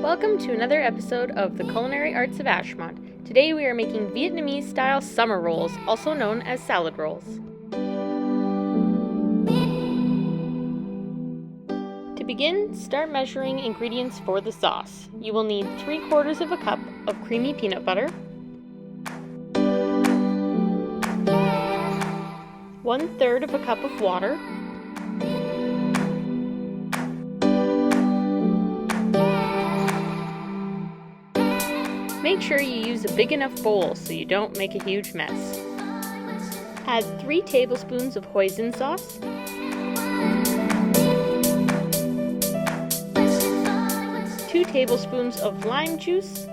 Welcome to another episode of the Culinary Arts of Ashmont. Today we are making Vietnamese-style summer rolls, also known as salad rolls. To begin, start measuring ingredients for the sauce. You will need 3/4 of a cup of creamy peanut butter, 1/3 of a cup of water, make sure you use a big enough bowl so you don't make a huge mess. Add 3 tablespoons of hoisin sauce, 2 tablespoons of lime juice,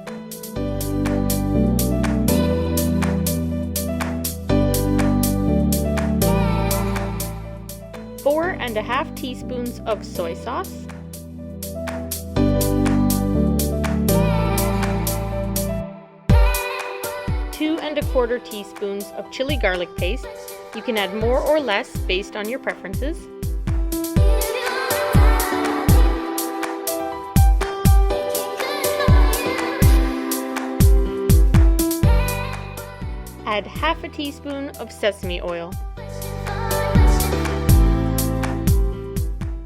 4½ teaspoons of soy sauce, 2¼ teaspoons of chile-garlic paste. You can add more or less based on your preferences. Add ½ teaspoon of sesame oil.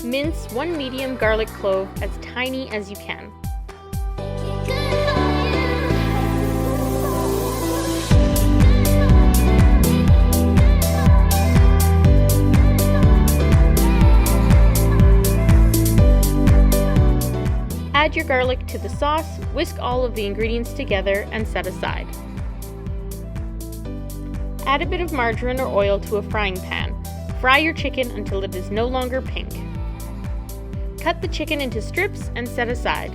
Mince 1 medium garlic clove as tiny as you can. Add your garlic to the sauce, whisk all of the ingredients together, and set aside. Add a bit of margarine or oil to a frying pan. Fry your chicken until it is no longer pink. Cut the chicken into strips and set aside.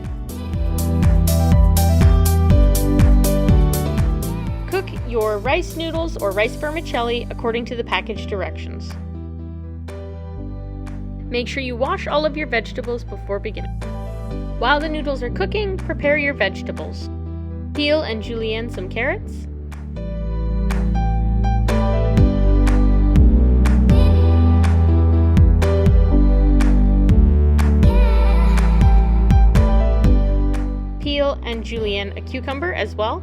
Cook your rice noodles or rice vermicelli according to the package directions. Make sure you wash all of your vegetables before beginning. While the noodles are cooking, prepare your vegetables. Peel and julienne some carrots. Peel and julienne a cucumber as well.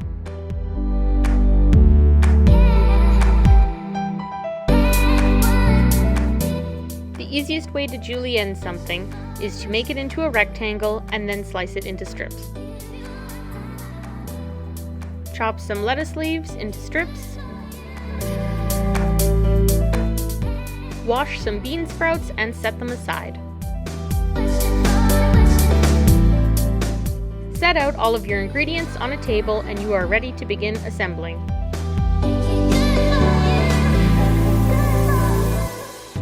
The easiest way to julienne something is to make it into a rectangle and then slice it into strips. Chop some lettuce leaves into strips. Wash some bean sprouts and set them aside. Set out all of your ingredients on a table and you are ready to begin assembling.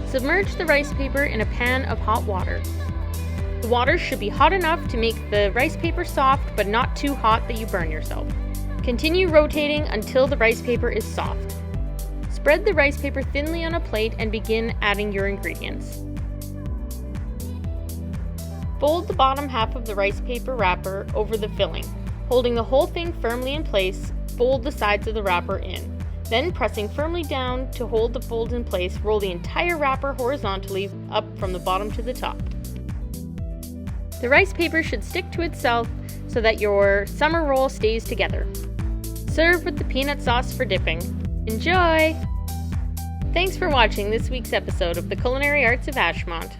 Submerge the rice paper in a pan of hot water. The water should be hot enough to make the rice paper soft, but not too hot that you burn yourself. Continue rotating until the rice paper is soft. Spread the rice paper thinly on a plate and begin adding your ingredients. Fold the bottom half of the rice paper wrapper over the filling. Holding the whole thing firmly in place, fold the sides of the wrapper in. Then, pressing firmly down to hold the folds in place, roll the entire wrapper horizontally up from the bottom to the top. The rice paper should stick to itself so that your summer roll stays together. Serve with the peanut sauce for dipping. Enjoy! Thanks for watching this week's episode of the Culinary Arts of Ashmont.